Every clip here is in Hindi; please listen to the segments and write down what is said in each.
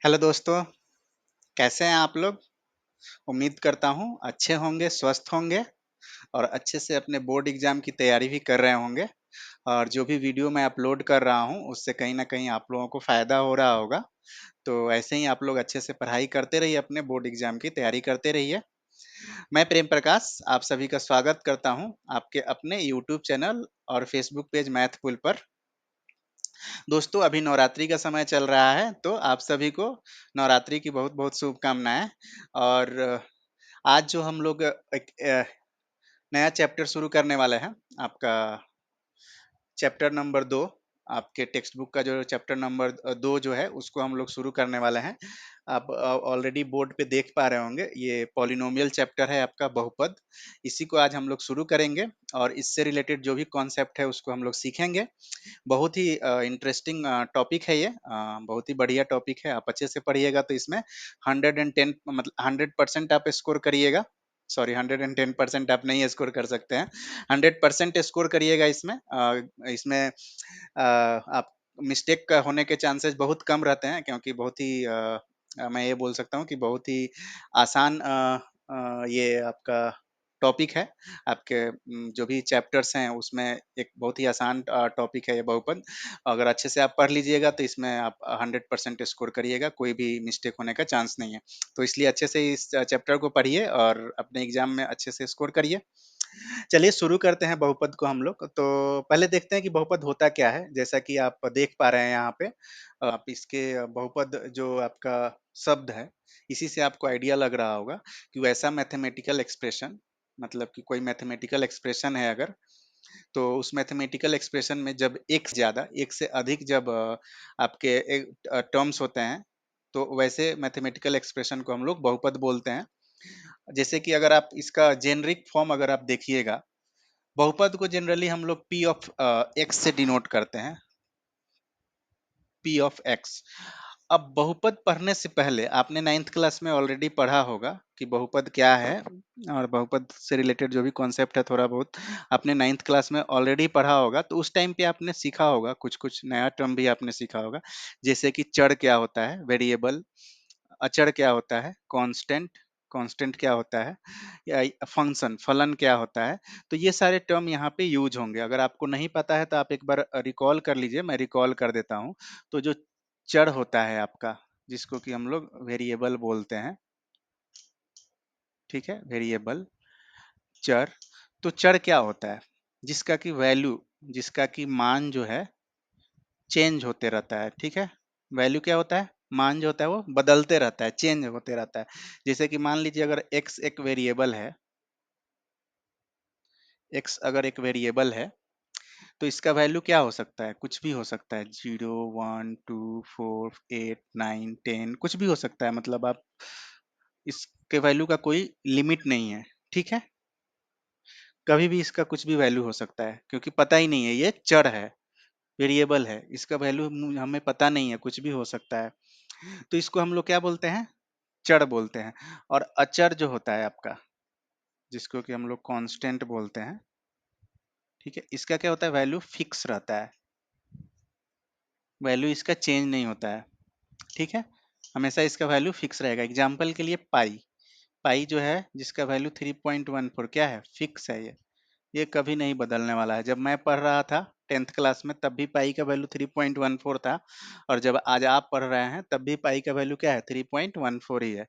हेलो दोस्तों, कैसे हैं आप लोग? उम्मीद करता हूँ अच्छे होंगे, स्वस्थ होंगे और अच्छे से अपने बोर्ड एग्जाम की तैयारी भी कर रहे होंगे। और जो भी वीडियो मैं अपलोड कर रहा हूँ, उससे कहीं न कहीं आप लोगों को फ़ायदा हो रहा होगा। तो ऐसे ही आप लोग अच्छे से पढ़ाई करते रहिए, अपने बोर्ड एग्जाम की तैयारी करते रहिए। मैं प्रेम प्रकाश आप सभी का स्वागत करता हूँ, आपके अपने यूट्यूब चैनल और फेसबुक पेज मैथपुल पर। दोस्तों अभी नवरात्रि का समय चल रहा है, तो आप सभी को नवरात्रि की बहुत-बहुत शुभकामनाएँ। और आज जो हम लोग एक नया चैप्टर शुरू करने वाले हैं, आपका चैप्टर नंबर 2, आपके टेक्स्ट बुक का जो चैप्टर नंबर 2 जो है, उसको हम लोग शुरू करने वाले हैं। आप ऑलरेडी बोर्ड पे देख पा रहे होंगे, ये पॉलिनोमियल चैप्टर है आपका बहुपद। इसी को आज हम लोग शुरू करेंगे और इससे रिलेटेड जो भी कॉन्सेप्ट है, उसको हम लोग सीखेंगे। बहुत ही इंटरेस्टिंग टॉपिक है ये, बहुत ही बढ़िया टॉपिक है। आप अच्छे से पढ़िएगा तो इसमें 110 मतलब 100% आप स्कोर करिएगा। सॉरी, 110% आप नहीं स्कोर कर सकते हैं, 100% स्कोर करिएगा इसमें। इसमें आप मिस्टेक का होने के चांसेस बहुत कम रहते हैं, क्योंकि बहुत ही मैं ये बोल सकता हूँ कि बहुत ही आसान ये आपका टॉपिक है। आपके जो भी चैप्टर्स हैं उसमें एक बहुत ही आसान टॉपिक है ये बहुपद। अगर अच्छे से आप पढ़ लीजिएगा तो इसमें आप 100% स्कोर करिएगा, कोई भी मिस्टेक होने का चांस नहीं है। तो इसलिए अच्छे से इस चैप्टर को पढ़िए और अपने एग्जाम में अच्छे से स्कोर करिए। चलिए शुरू करते हैं बहुपद को हम लोग। तो पहले देखते हैं कि बहुपद होता क्या है। जैसा कि आप देख पा रहे हैं यहाँ पे, आप इसके बहुपद जो आपका शब्द है, इसी से आपको आइडिया लग रहा होगा कि वैसा मैथमेटिकल एक्सप्रेशन, मतलब कि कोई मैथमेटिकल एक्सप्रेशन है अगर, तो उस मैथमेटिकल एक्सप्रेशन में जब एक से ज़्यादा, एक से अधिक जब आपके टर्म्स होते हैं, तो वैसे मैथमेटिकल एक्सप्रेशन को हम लोग बहुपद बोलते हैं। जैसे कि अगर आप इसका जेनरिक फॉर्म अगर आप देखिएगा, बहुपद को जनरली हम लोग पी ऑफ एक्स से डिनोट करते हैं, पी ऑफ एक्स। अब बहुपद पढ़ने से पहले आपने नाइन्थ क्लास में ऑलरेडी पढ़ा होगा कि बहुपद क्या है, और बहुपद से रिलेटेड जो भी कॉन्सेप्ट है थोड़ा बहुत आपने नाइन्थ क्लास में ऑलरेडी पढ़ा होगा। तो उस टाइम पे आपने सीखा होगा, कुछ कुछ नया टर्म भी आपने सीखा होगा। जैसे कि चर क्या होता है, वेरिएबल, अचर क्या होता है, कांस्टेंट, कांस्टेंट क्या होता है, या फंक्शन, फलन क्या होता है। तो ये सारे टर्म यहाँ पे यूज होंगे। अगर आपको नहीं पता है तो आप एक बार रिकॉल कर लीजिए, मैं रिकॉल कर देता हूँ। तो जो चर होता है आपका, जिसको कि हम लोग वेरिएबल बोलते हैं, ठीक है, वेरिएबल, चर। तो चर क्या होता है, जिसका कि वैल्यू, जिसका कि मान जो है चेंज होते रहता है, ठीक है। वैल्यू क्या होता है, मान जो होता है वो बदलते रहता है, चेंज होते रहता है। जैसे कि मान लीजिए अगर x एक वेरिएबल है, x अगर एक वेरिएबल है, तो इसका वैल्यू क्या हो सकता है, कुछ भी हो सकता है, 0 1 2 4 8 9 10, कुछ भी हो सकता है। मतलब आप इसके वैल्यू का कोई लिमिट नहीं है, ठीक है। कभी भी इसका कुछ भी वैल्यू हो सकता है, क्योंकि पता ही नहीं है, ये चर है, वेरिएबल है, इसका वैल्यू हमें पता नहीं है, कुछ भी हो सकता है। तो इसको हम लोग क्या बोलते हैं, चर बोलते हैं। और अचर जो होता है आपका, जिसको कि हम लोग कांस्टेंट बोलते हैं, ठीक है, इसका क्या होता है, वैल्यू फिक्स रहता है, वैल्यू इसका चेंज नहीं होता है, ठीक है। हमेशा इसका वैल्यू फिक्स रहेगा। एग्जाम्पल के लिए पाई, पाई जो है जिसका वैल्यू 3.14 क्या है, फिक्स है ये कभी नहीं बदलने वाला है। जब मैं पढ़ रहा था 10th क्लास में, तब भी पाई का वैल्यू 3.14 था, और जब आज आप पढ़ रहे हैं तब भी पाई का वैल्यू क्या है, 3.14 ही है।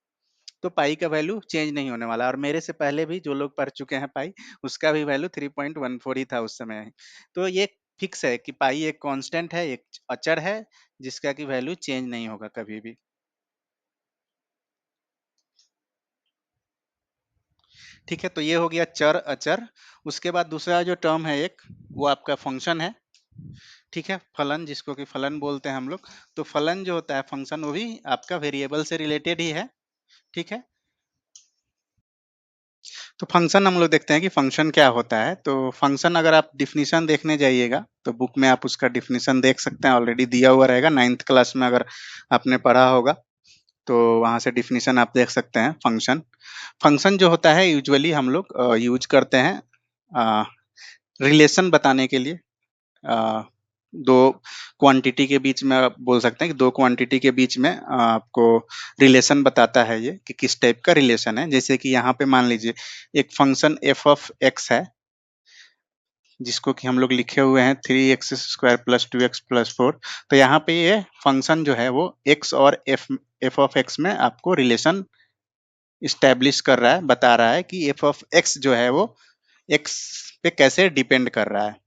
तो पाई का वैल्यू चेंज नहीं होने वाला। और मेरे से पहले भी जो लोग पढ़ चुके हैं पाई, उसका भी वैल्यू 3.14 ही था उस समय। तो ये फिक्स है कि पाई एक कांस्टेंट है, एक अचर है, जिसका कि वैल्यू चेंज नहीं होगा कभी भी। ठीक है, तो ये हो गया चर अचर। उसके बाद दूसरा जो टर्म है एक, वो आपका फंक्शन है, ठीक है, फलन, जिसको कि फलन बोलते हैं हम लोग। तो फलन जो होता है, फंक्शन, वो भी आपका वेरिएबल से रिलेटेड ही है, ठीक है। तो फंक्शन हम लोग देखते हैं कि फंक्शन क्या होता है। तो फंक्शन अगर आप डिफिनीशन देखने जाइएगा, तो बुक में आप उसका डिफिनीशन देख सकते हैं, ऑलरेडी दिया हुआ रहेगा नाइन्थ क्लास में अगर आपने पढ़ा होगा, तो वहां से डिफिनीशन आप देख सकते हैं। फंक्शन, फंक्शन जो होता है यूजुअली हम लोग यूज करते हैं रिलेशन बताने के लिए, दो क्वांटिटी के बीच में आप बोल सकते हैं कि दो क्वांटिटी के बीच में आपको रिलेशन बताता है ये कि किस टाइप का रिलेशन है। जैसे कि यहाँ पे मान लीजिए एक फंक्शन एफ ऑफ एक्स है, जिसको कि हम लोग लिखे हुए हैं 3x² प्लस 2x प्लस 4। तो यहाँ पे ये फंक्शन जो है वो x और एफ ऑफ एक्स में आपको रिलेशन इस्टेब्लिश कर रहा है, बता रहा है कि एफ ऑफ एक्स जो है वो x पे कैसे डिपेंड कर रहा है।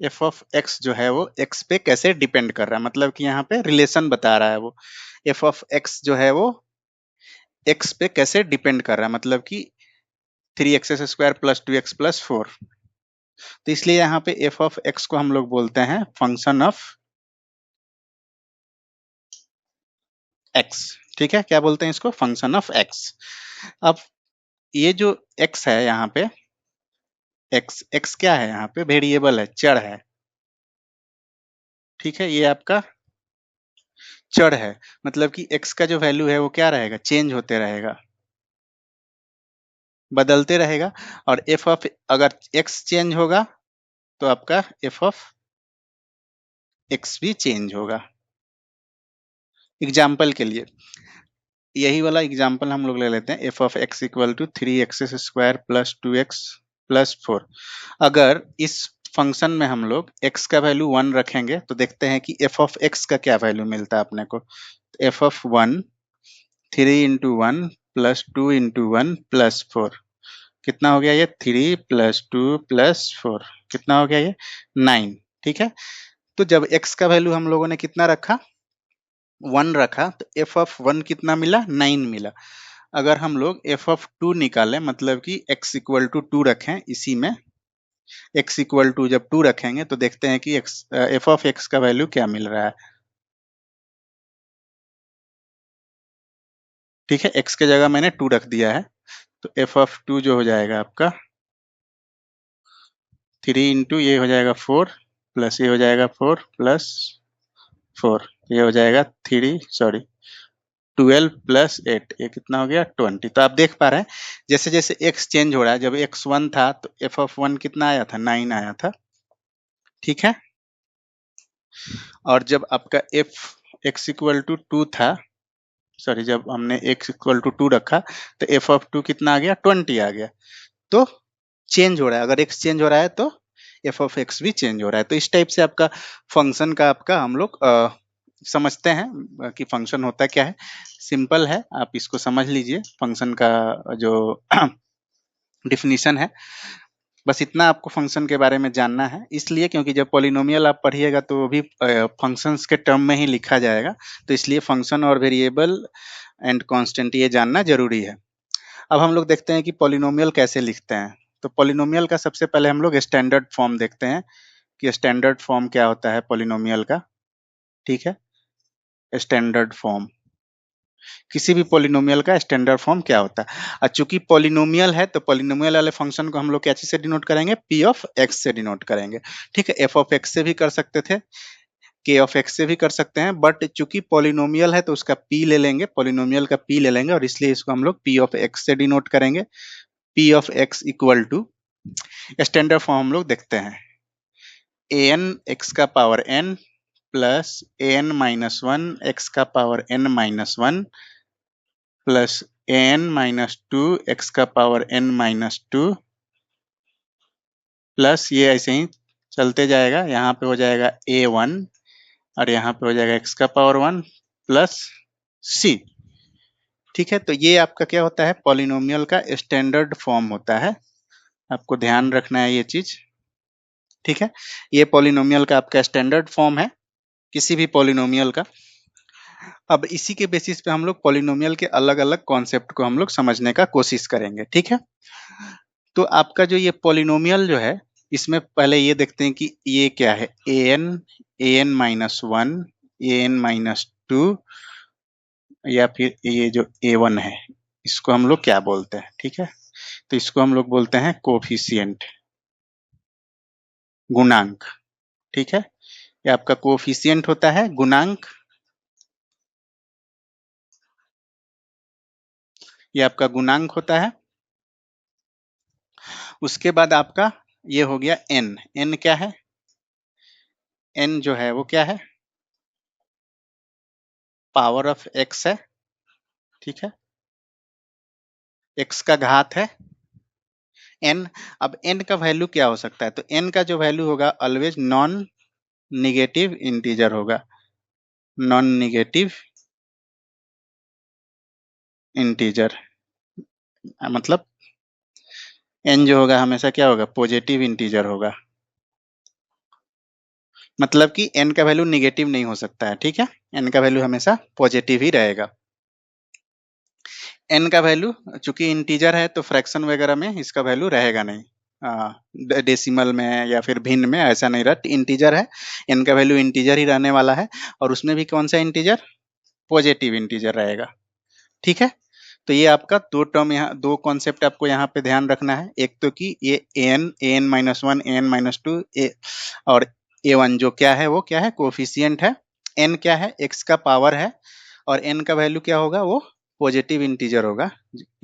एफ ऑफ एक्स जो है वो x पे कैसे डिपेंड कर रहा है, मतलब कि यहाँ पे रिलेशन बता रहा है वो। एफ ऑफ एक्स जो है वो x पे कैसे डिपेंड कर रहा है, मतलब कि 3x² प्लस 2x प्लस 4। तो इसलिए यहाँ पे एफ ऑफ एक्स को हम लोग बोलते हैं फंक्शन ऑफ एक्स। ठीक है, क्या बोलते हैं इसको? Function of x. अब ये जो एक्स है यहाँ पे, एक्स एक्स क्या है यहाँ पे? वेरिएबल है, चर है। ठीक है, ये आपका चर है, मतलब कि एक्स का जो वैल्यू है वो क्या रहेगा? चेंज होते रहेगा, बदलते रहेगा। और एफ ऑफ, अगर एक्स चेंज होगा तो आपका एफ ऑफ एक्स भी चेंज होगा। एग्जाम्पल के लिए यही वाला एग्जाम्पल हम लोग ले लेते हैं, f of x equal to 3x² plus 2x plus 4। अगर इस फंक्शन में हम लोग x का वैल्यू 1 रखेंगे तो देखते हैं कि एफ ऑफ एक्स का क्या वैल्यू मिलता है अपने को। एफ ऑफ 1 3 × 1 प्लस 2 × 1 प्लस 4, कितना हो गया ये? 3 प्लस 2 प्लस 4, कितना हो गया ये? 9। ठीक है, तो जब x का वैल्यू हम लोगों ने कितना रखा? 1 रखा, तो एफ ऑफ 1 कितना मिला? 9 मिला। अगर हम लोग एफ ऑफ 2 निकालें, मतलब कि x इक्वल टू 2 रखें, इसी में x इक्वल टू जब 2 रखेंगे तो देखते हैं कि एफ ऑफ एक्स का वैल्यू क्या मिल रहा है। ठीक है, x के जगह मैंने 2 रख दिया है, तो एफ ऑफ 2 जो हो जाएगा आपका 3 इंटू ये हो जाएगा 4 प्लस ये हो जाएगा 4 प्लस 4, ये हो जाएगा 3 सॉरी 12 प्लस 8, ये कितना हो गया? 20। तो आप देख पा रहे हैं जैसे जैसे x चेंज हो रहा है, जब x 1 था तो एफ ऑफ 1 कितना आया था? 9 आया था। ठीक है, और जब आपका एफ एक्स इक्वल टू 2 था, सॉरी जब हमने एक्स इक्वल टू 2 रखा तो एफ ऑफ 2 कितना आ गया? 20 आ गया। तो चेंज हो रहा है, अगर एक्स चेंज हो रहा है तो एफ ऑफ एक्स भी चेंज हो रहा है। तो इस टाइप से आपका फंक्शन का आपका हम लोग समझते हैं कि फंक्शन होता क्या है। सिंपल है, आप इसको समझ लीजिए, फंक्शन का जो डिफिनीशन है। बस इतना आपको फंक्शन के बारे में जानना है, इसलिए क्योंकि जब पॉलिनोमियल आप पढ़िएगा तो वो भी फंक्शंस के टर्म में ही लिखा जाएगा, तो इसलिए फंक्शन और वेरिएबल एंड कांस्टेंट ये जानना जरूरी है। अब हम लोग देखते हैं कि पॉलिनोमियल कैसे लिखते हैं। तो पॉलिनोमियल का सबसे पहले हम लोग स्टैंडर्ड फॉर्म देखते हैं कि स्टैंडर्ड फॉर्म क्या होता है पॉलिनोमियल का। ठीक है, स्टैंडर्ड फॉर्म, किसी भी पॉलिनोमियल का स्टैंडर्ड फॉर्म क्या होता है। और चूंकि पॉलिनोमियल है तो पॉलिनोमियल वाले फंक्शन को हम लोग क्या चीज से डिनोट करेंगे? पी ऑफ एक्स से डिनोट करेंगे। ठीक है, एफ ऑफ एक्स से भी कर सकते थे, के ऑफ एक्स से भी कर सकते हैं, बट चूंकि पॉलिनोमियल है तो उसका पी ले लेंगे, पॉलिनोमियल का पी ले लेंगे, और इसलिए इसको हम लोग पी ऑफ एक्स से डिनोट करेंगे। P of x equal to, standard form हम लोग देखते हैं, ए एन एक्स का power n plus a n minus one x का power n minus one plus n minus two x का power n minus two plus ये ऐसे ही चलते जाएगा, यहाँ पे हो जाएगा ए वन और यहाँ पे हो जाएगा एक्स का पावर वन प्लस सी। ठीक है, तो ये आपका क्या होता है? पॉलिनोमियल का स्टैंडर्ड फॉर्म होता है, आपको ध्यान रखना है ये चीज। ठीक है, ये पॉलिनोमियल का आपका स्टैंडर्ड फॉर्म है किसी भी पॉलिनोमियल का। अब इसी के बेसिस पे हम लोग पॉलिनोमियल के अलग अलग कॉन्सेप्ट को हम लोग समझने का कोशिश करेंगे। ठीक है, तो आपका जो ये पॉलिनोमियल जो है, इसमें पहले ये देखते हैं कि ये क्या है? ए n minus one, A n minus to, या फिर ये जो ए वन है, इसको हम लोग क्या बोलते हैं? ठीक है, तो इसको हम लोग बोलते हैं कोफिशिएंट, गुणांक। ठीक है, ये आपका कोफिशिएंट होता है, गुणांक, ये आपका गुणांक होता है। उसके बाद आपका ये हो गया एन। एन क्या है? n जो है वो क्या है, पावर ऑफ x है, ठीक है, x का घात है n। अब n का वैल्यू क्या हो सकता है, तो n का जो वैल्यू होगा ऑलवेज नॉन निगेटिव इंटीजर होगा, नॉन निगेटिव इंटीजर, मतलब n जो होगा हमेशा क्या होगा, पॉजिटिव इंटीजर होगा, मतलब कि n का वैल्यू निगेटिव नहीं हो सकता है, ठीक है, n का वैल्यू हमेशा पॉजिटिव ही रहेगा। n का वैल्यू चूंकि इंटीजर है तो फ्रैक्शन वगैरह में इसका वैल्यू रहेगा नहीं, डेसिमल में या फिर भिन्न में ऐसा नहीं रहा, इंटीजर है, n का वैल्यू इंटीजर ही रहने वाला है, और उसमें भी कौन सा इंटीजर, पॉजिटिव इंटीजर रहेगा, ठीक है। तो ये आपका दो टर्म, यहाँ दो कॉन्सेप्ट आपको यहाँ पे ध्यान रखना है, एक तो कि ये an -1 an-2 और a1 जो क्या है वो क्या है, कोफिशियंट है, n क्या है, x का पावर है, और n का वैल्यू क्या होगा, वो पॉजिटिव इंटीजर होगा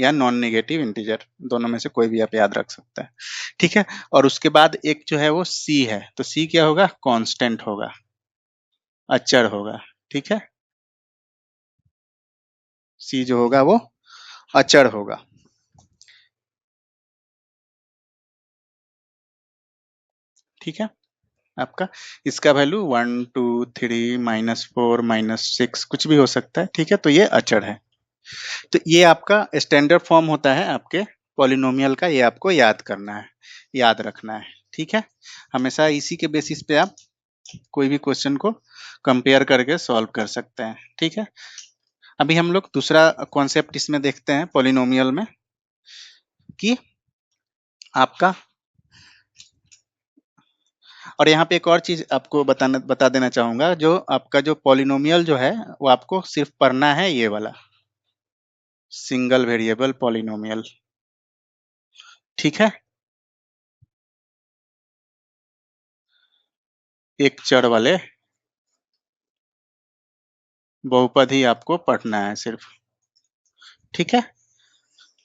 या नॉन नेगेटिव इंटीजर, दोनों में से कोई भी आप याद रख सकते हैं, ठीक है। और उसके बाद एक जो है वो c है, तो c क्या होगा, कांस्टेंट होगा, अचर होगा, ठीक है, c जो होगा वो अचर होगा, ठीक है। आपका इसका वैल्यू 1 2 3 -4 -6 कुछ भी हो सकता है, ठीक है, तो ये अचर है। तो ये आपका स्टैंडर्ड फॉर्म होता है आपके पॉलिनोमियल का, ये आपको याद करना है, याद रखना है, ठीक है। हमेशा इसी के बेसिस पे आप कोई भी क्वेश्चन को कंपेयर करके सॉल्व कर सकते हैं, ठीक है। अभी हम लोग दूसरा कॉन्सेप्ट इसमें देखते हैं पॉलिनोमियल में, कि आपका, और यहाँ पे एक और चीज आपको बता देना चाहूंगा, जो आपका जो पॉलिनोमियल जो है वो आपको सिर्फ पढ़ना है, ये वाला सिंगल वेरिएबल पॉलिनोमियल, ठीक है, एक चर वाले बहुपद ही आपको पढ़ना है सिर्फ, ठीक है।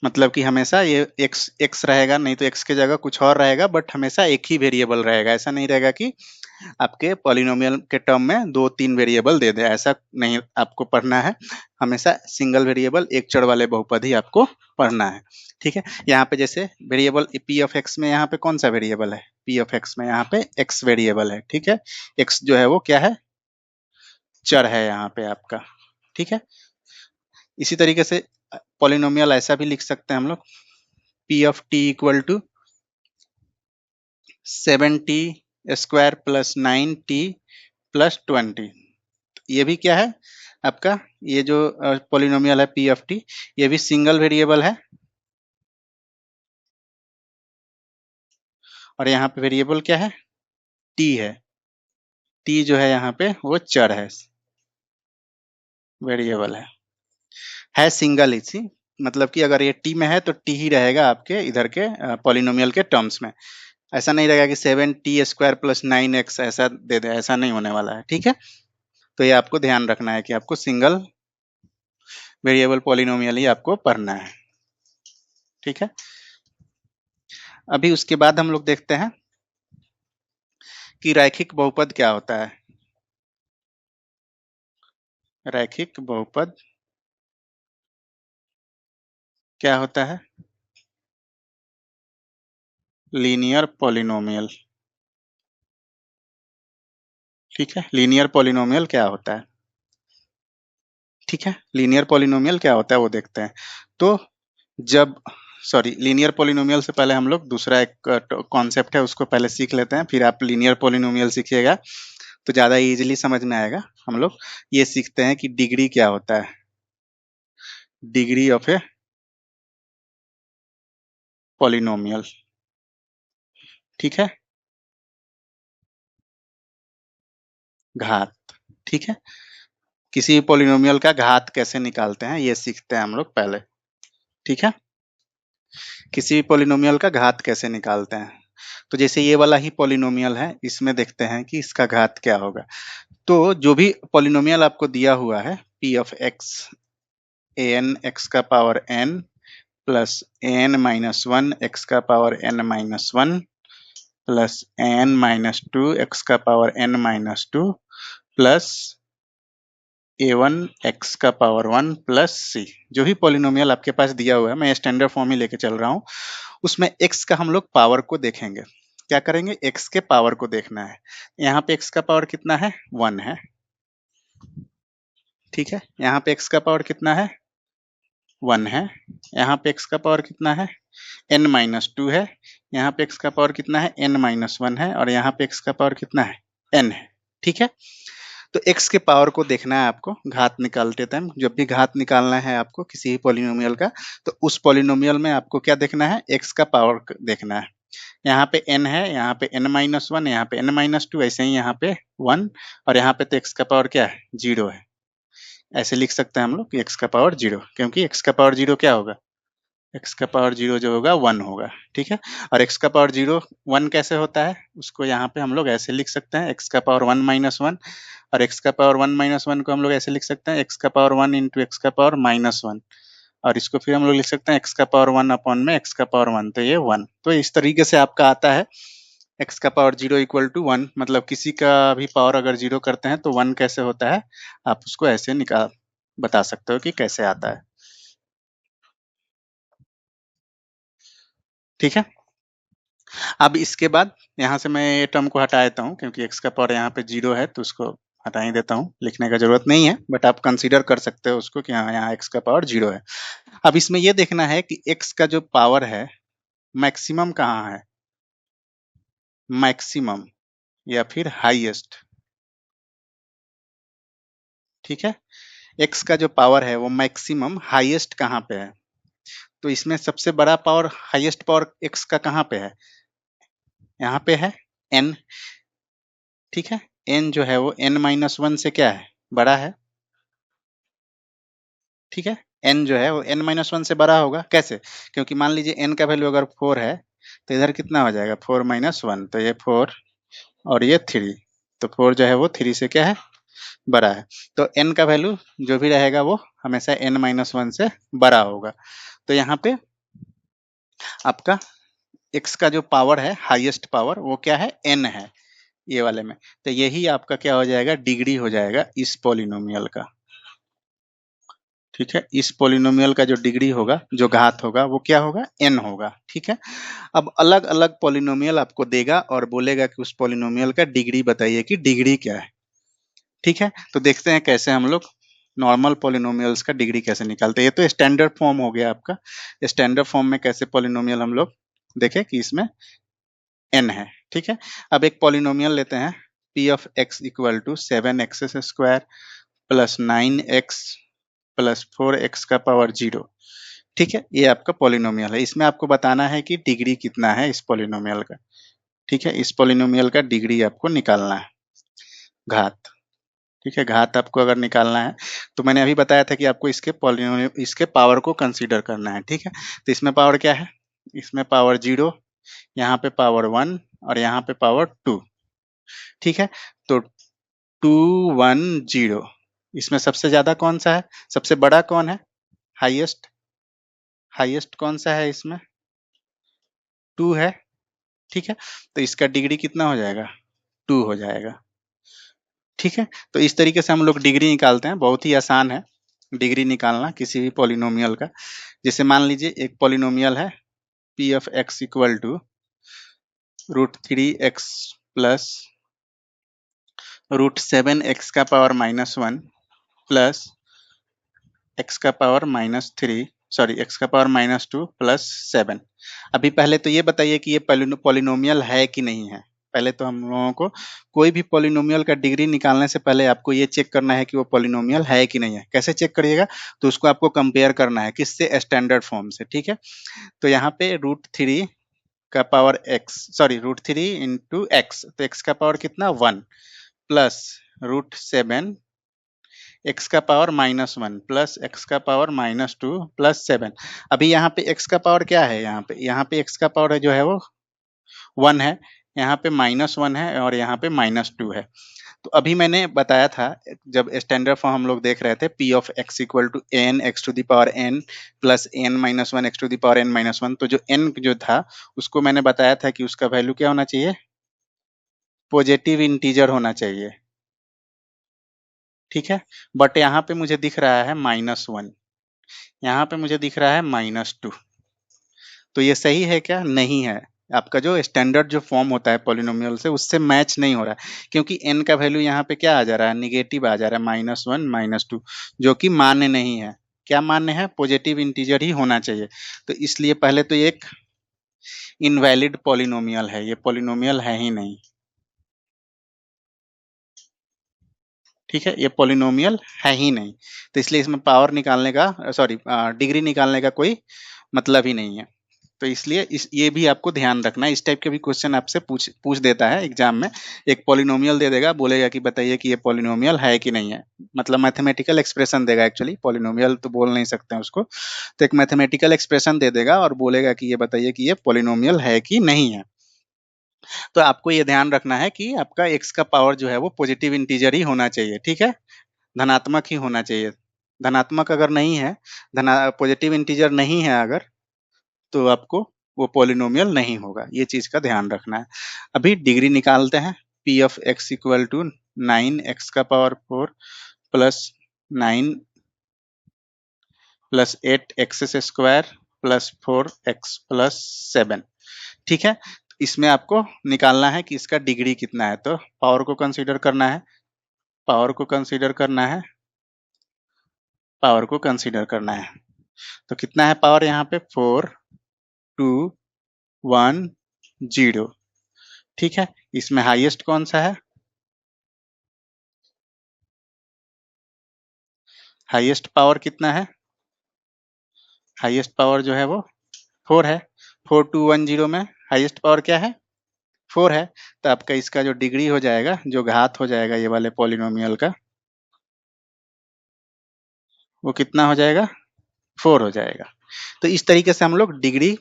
मतलब कि हमेशा ये एक्स एक्स रहेगा, नहीं तो एक्स की जगह कुछ और रहेगा, बट हमेशा एक ही वेरिएबल रहेगा, ऐसा नहीं रहेगा कि आपके पॉलिनोमियल के टर्म में दो तीन वेरिएबल दे दे, ऐसा नहीं आपको पढ़ना है, हमेशा सिंगल वेरिएबल एक चर वाले बहुपद ही आपको पढ़ना है, ठीक है। यहाँ पे जैसे वेरिएबल पी ऑफ एक्स में यहाँ पे कौन सा वेरिएबल है, पी ऑफ एक्स में यहाँ पे एक्स वेरिएबल है, ठीक है, एक्स जो है वो क्या है, चर है यहाँ पे आपका, ठीक है। इसी तरीके से पॉलिनोमियल ऐसा भी लिख सकते हैं हम लोग, p of t equal to 7t² + 9t + 20, ये भी क्या है आपका, ये जो पॉलिनोमियल है पी ऑफ टी, ये भी सिंगल वेरिएबल है, और यहाँ पे वेरिएबल क्या है, टी है, टी जो है यहाँ पे वो चर है, वेरिएबल है सिंगल ही सी, मतलब कि अगर ये टी में है तो टी ही रहेगा आपके इधर के पॉलिनोमियल के टर्म्स में, ऐसा नहीं रहेगा कि 7t² + 9x ऐसा दे दे, ऐसा नहीं होने वाला है, ठीक है। तो ये आपको ध्यान रखना है कि आपको सिंगल वेरिएबल पॉलिनोमियल ही आपको पढ़ना है, ठीक है। अभी उसके बाद हम लोग देखते हैं कि रैखिक बहुपद क्या होता है, रैखिक बहुपद क्या होता है, लीनियर पॉलिनोमियल, ठीक है, लीनियर पॉलिनोमियल क्या होता है, ठीक है, लीनियर पॉलिनोमियल क्या होता है वो देखते हैं। तो जब, सॉरी, लीनियर पॉलिनोमियल से पहले हम लोग दूसरा एक कॉन्सेप्ट है उसको पहले सीख लेते हैं, फिर आप लीनियर पॉलिनोमियल सीखिएगा तो ज्यादा इजीली समझ में आएगा। हम लोग ये सीखते हैं कि डिग्री क्या होता है, डिग्री ऑफ ए पॉलिनोमियल, ठीक है, घात, ठीक है, किसी भी पॉलिनोमियल का घात कैसे निकालते हैं ये सीखते हैं हम लोग पहले, ठीक है, किसी भी पॉलिनोमियल का घात कैसे निकालते हैं। तो जैसे ये वाला ही पॉलिनोमियल है, इसमें देखते हैं कि इसका घात क्या होगा। तो जो भी पॉलिनोमियल आपको दिया हुआ है, p of x, n x का power n plus n -1 x का power n -1 plus n minus two x का power n minus two plus a1 x का पावर 1 प्लस सी। जो भी पॉलिनोमियल आपके पास दिया हुआ है, मैं स्टैंडर्ड फॉर्म ही लेके चल रहा हूँ, उसमें x का हम लोग पावर को देखेंगे। क्या करेंगे? x के पावर को देखना है। यहाँ पे x का पावर कितना है? 1 है। ठीक है, यहाँ पे x का पावर कितना है? 1 है। यहाँ पे x का पावर कितना है? n माइनस टू है। यहाँ पे x का पावर कितना है? n माइनस 1 है। और यहाँ पे x का पावर कितना है? n है। ठीक है, तो x के पावर को देखना है आपको घात निकालते टाइम। जब भी घात निकालना है आपको किसी भी पॉलिनोमियल का, तो उस पॉलिनोमियल में आपको क्या देखना है? x का पावर देखना है। यहाँ पे n है, यहाँ पे n माइनस 1, यहाँ पे n माइनस 2, ऐसे ही यहाँ पे 1, और यहाँ पे तो x का पावर क्या है? 0 है। ऐसे लिख सकते हैं हम लोग कि x का पावर 0, क्योंकि x का पावर 0 क्या होगा? x का पावर 0 जो होगा 1 होगा। ठीक है, और x का पावर 0 1 कैसे होता है? उसको यहाँ पे हम लोग ऐसे लिख सकते हैं, x का पावर 1 माइनस 1, और x का पावर 1 माइनस 1 को हम लोग ऐसे लिख सकते हैं, x का पावर 1 इंटू एक्स का पावर माइनस 1, और इसको फिर हम लोग लिख सकते हैं x का पावर 1 अपॉन में x का पावर 1, तो ये 1। तो इस तरीके से आपका आता है x का पावर 0 इक्वल टू 1, मतलब किसी का भी पावर अगर 0 करते हैं तो 1 कैसे होता है, आप उसको ऐसे निकाल बता सकते हो कि कैसे आता है। ठीक है, अब इसके बाद यहाँ से मैं ये टर्म को हटा देता हूँ, क्योंकि x का पावर यहाँ पे 0 है, तो उसको हटा ही देता हूँ, लिखने का जरूरत नहीं है, बट आप कंसीडर कर सकते हो उसको कि हाँ, यहाँ x का पावर 0 है। अब इसमें ये देखना है कि x का जो पावर है मैक्सिमम कहाँ है, मैक्सिमम या फिर हाईएस्ट। ठीक है, x का जो पावर है वो मैक्सिमम हाईएस्ट कहाँ पे है? तो इसमें सबसे बड़ा पावर, हाईएस्ट पावर x का कहाँ पे है? यहाँ पे है n। ठीक है, n जो है वो n माइनस 1 से क्या है? बड़ा है। ठीक है, n जो है वो n माइनस 1 से बड़ा होगा। कैसे? क्योंकि मान लीजिए n का वैल्यू अगर 4 है, तो इधर कितना हो जाएगा? 4 माइनस 1, तो ये 4 और ये 3, तो 4 जो है वो 3 से क्या है? बड़ा है। तो n का वैल्यू जो भी रहेगा वो हमेशा n माइनस 1 से बड़ा होगा। तो यहाँ पे आपका x का जो पावर है, हाईएस्ट पावर, वो क्या है? n है ये वाले में। तो यही आपका क्या हो जाएगा? डिग्री हो जाएगा इस पॉलिनोमियल का। ठीक है, इस पॉलिनोमियल का जो डिग्री होगा, जो घात होगा, वो क्या होगा? n होगा। ठीक है, अब अलग अलग पॉलिनोमियल आपको देगा और बोलेगा कि उस पॉलिनोमियल का डिग्री बताइए कि डिग्री क्या है। ठीक है, तो देखते हैं कैसे हम लोग नॉर्मल पॉलिनोमियल्स का डिग्री कैसे निकालते हैं। ये तो स्टैंडर्ड फॉर्म हो गया आपका। स्टैंडर्ड फॉर्म में कैसे पॉलिनोमियल हम लोग देखें कि इसमें n है। ठीक है, अब एक पॉलिनोमियल लेते हैं, p of x equal to 7x square plus 9x plus 4x का पावर 0। ठीक है, ये आपका पॉलिनोमियल है। इसमें आपको बताना है कि डिग्री कितना है इस पॉलिनोमियल का। ठीक है, इस पॉलिनोमियल का डिग्री आपको निकालना है, घात। ठीक है, घात आपको अगर निकालना है, तो मैंने अभी बताया था कि आपको इसके पॉलिनोमियल, इसके पावर को कंसीडर करना है। ठीक है, तो इसमें पावर क्या है? इसमें पावर 0, यहाँ पे पावर 1 और यहाँ पे पावर 2। ठीक है, तो 2 1 0, इसमें सबसे ज्यादा कौन सा है? सबसे बड़ा कौन है? हाईएस्ट। हाईएस्ट कौन सा है इसमें? 2 है। ठीक है, तो इसका डिग्री कितना हो जाएगा? 2 हो जाएगा। ठीक है, तो इस तरीके से हम लोग डिग्री निकालते हैं। बहुत ही आसान है डिग्री निकालना किसी भी पॉलिनोमियल का। जैसे मान लीजिए एक पॉलिनोमियल है p of x equal to √3x plus √7x का पावर -1 प्लस x का पावर -3, सॉरी x का पावर -2 प्लस 7। अभी पहले तो ये बताइए कि ये पॉलिनोमियल है कि नहीं है। पहले तो हम लोगों को कोई भी पॉलिनोमियल का डिग्री निकालने से पहले आपको ये चेक करना है कि वो पॉलिनोमियल है कि नहीं है। कैसे चेक करिएगा? तो उसको आपको कंपेयर करना है किससे? स्टैंडर्ड फॉर्म से। ठीक है, तो यहाँ पे √3 का power x, sorry √3 into x, तो x का पावर कितना? 1 प्लस √7 x का पावर -1 प्लस x का पावर -2 प्लस 7। अभी यहाँ पे x का पावर क्या है? यहाँ पे x का पावर जो है वो 1 है, यहाँ पे -1 है और यहाँ पे -2 है। तो अभी मैंने बताया था, जब स्टैंडर्ड फॉर्म हम लोग देख रहे थे, p of x equal to n x to the power n plus n minus 1 x to the power n minus 1, तो जो n जो था उसको मैंने बताया था कि उसका वैल्यू क्या होना चाहिए? पॉजिटिव इंटीजर होना चाहिए, ठीक है। बट यहाँ पे मुझे दिख रहा है -1, यहाँ पे मुझे दिख रहा है -2। तो ये सही है क्या? नहीं है। आपका जो स्टैंडर्ड जो फॉर्म होता है पॉलिनोमियल से उससे मैच नहीं हो रहा है, क्योंकि n का वैल्यू यहाँ पे क्या आ जा रहा है? निगेटिव आ जा रहा है, -1 -2, जो कि मान्य नहीं है। क्या मान्य है? पॉजिटिव इंटीजर ही होना चाहिए। तो इसलिए पहले तो ये एक इनवैलिड पॉलिनोमियल है, ये पॉलिनोमियल है ही नहीं, ठीक है। ये पॉलिनोमियल है ही नहीं, तो इसलिए इसमें पावर निकालने का, सॉरी, डिग्री निकालने का कोई मतलब ही नहीं है। तो इसलिए ये भी आपको ध्यान रखना है। इस टाइप के भी क्वेश्चन आपसे पूछ पूछ देता है एग्जाम में। एक पॉलिनोमियल दे देगा, बोलेगा कि बताइए कि ये पॉलिनोमियल है कि नहीं है। मतलब मैथमेटिकल एक्सप्रेशन देगा, एक्चुअली पॉलिनोमियल तो बोल नहीं सकते हैं उसको। तो एक मैथमेटिकल एक्सप्रेशन दे देगा और बोलेगा कि ये बताइए कि ये पॉलिनोमियल है कि नहीं है। तो आपको ये ध्यान रखना है कि आपका एक्स का पावर जो है वो पॉजिटिव इंटीजर ही होना चाहिए, ठीक है। धनात्मक ही होना चाहिए। धनात्मक अगर नहीं है, धना पॉजिटिव इंटीजर नहीं है अगर, तो आपको वो पॉलिनोमियल नहीं होगा। ये चीज का ध्यान रखना है। अभी डिग्री निकालते हैं। P of x equal to 9 x का power 4 plus 9 plus 8 x square plus 4 x plus 7, ठीक है। इसमें आपको निकालना है कि इसका डिग्री कितना है, तो पावर को कंसीडर करना है, पावर को कंसीडर करना है, पावर को कंसीडर करना है। तो कितना है पावर यहाँ पे? 4, 2, 1, 0, ठीक है। इसमें हाईएस्ट कौन सा है? हाईएस्ट पावर कितना है? हाईएस्ट पावर जो है वो 4 है। 4210 में हाईएस्ट पावर क्या है? 4 है। तो आपका इसका जो डिग्री हो जाएगा, जो घात हो जाएगा ये वाले पॉलिनोमियल का, वो कितना हो जाएगा? 4 हो जाएगा। तो इस तरीके से हम लोग डिग्री,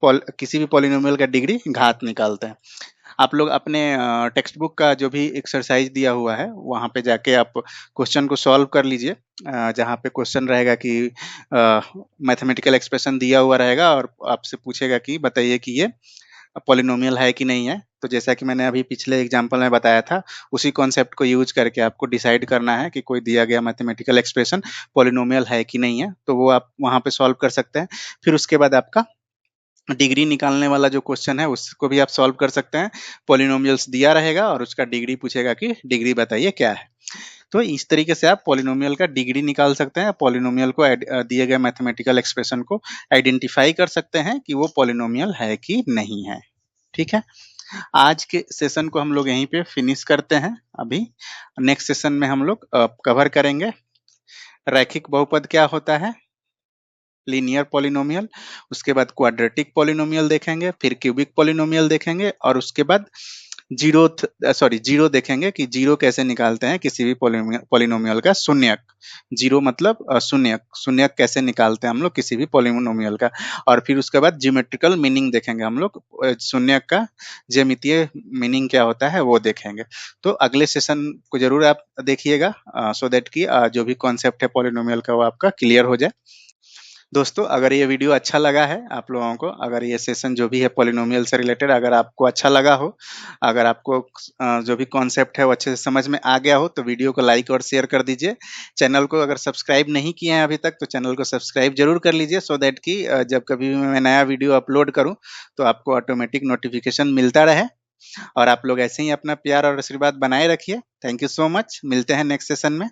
किसी भी पॉलिनोमियल का डिग्री घात निकालते हैं। आप लोग अपने टेक्स्ट बुक का जो भी एक्सरसाइज दिया हुआ है वहाँ पे जाके आप क्वेश्चन को सॉल्व कर लीजिए। जहाँ पे क्वेश्चन रहेगा कि मैथमेटिकल एक्सप्रेशन दिया हुआ रहेगा और आपसे पूछेगा कि बताइए कि ये पॉलिनोमियल है कि नहीं है। तो जैसा कि मैंने अभी पिछले एग्जांपल में बताया था, उसी कॉन्सेप्ट को यूज करके आपको डिसाइड करना है कि कोई दिया गया मैथमेटिकल एक्सप्रेशन पॉलिनोमियल है कि नहीं है। तो वो आप वहाँ पे सॉल्व कर सकते हैं। फिर उसके बाद आपका डिग्री निकालने वाला जो क्वेश्चन है उसको भी आप सॉल्व कर सकते हैं। पॉलिनोमियल्स दिया रहेगा और उसका डिग्री पूछेगा कि डिग्री बताइए क्या है। तो इस तरीके से आप पॉलिनोमियल का डिग्री निकाल सकते हैं। पॉलिनोमियल को दिए गए मैथमेटिकल एक्सप्रेशन को आइडेंटिफाई कर सकते हैं कि वो पॉलिनोमियल है कि नहीं है, ठीक है। आज के सेशन को हम लोग यहीं पे फिनिश करते हैं। अभी नेक्स्ट सेशन में हम लोग कवर करेंगे रैखिक बहुपद क्या होता है, लीनियर पॉलिनोमियल, उसके बाद क्वाड्रेटिक पॉलिनोमियल देखेंगे, फिर क्यूबिक पॉलिनोमियल देखेंगे और उसके बाद जीरो देखेंगे कि जीरो कैसे निकालते हैं किसी भी पॉलिनोमियल का शून्यक। जीरो मतलब शून्यक, शून्यक कैसे निकालते हैं हम लोग किसी भी पॉलिनोमियल का। और फिर उसके बाद ज्योमेट्रिकल मीनिंग देखेंगे हम लोग, शून्यक का ज्यामितीय मीनिंग क्या होता है वो देखेंगे। तो अगले सेशन को जरूर आप देखिएगा, सो दैट कि जो भी कॉन्सेप्ट है पॉलिनोमियल का वो आपका क्लियर हो जाए। दोस्तों, अगर ये वीडियो अच्छा लगा है आप लोगों को, अगर ये सेशन जो भी है पॉलिनोमियल से रिलेटेड अगर आपको अच्छा लगा हो, अगर आपको जो भी कॉन्सेप्ट है वो अच्छे से समझ में आ गया हो, तो वीडियो को लाइक और शेयर कर दीजिए। चैनल को अगर सब्सक्राइब नहीं किए हैं अभी तक तो चैनल को सब्सक्राइब जरूर कर लीजिए, सो दैट कि जब कभी भी मैं नया वीडियो अपलोड करूँ तो आपको ऑटोमेटिक नोटिफिकेशन मिलता रहे। और आप लोग ऐसे ही अपना प्यार और आशीर्वाद बनाए रखिए। Thank you so much. मिलते हैं नेक्स्ट सेशन में।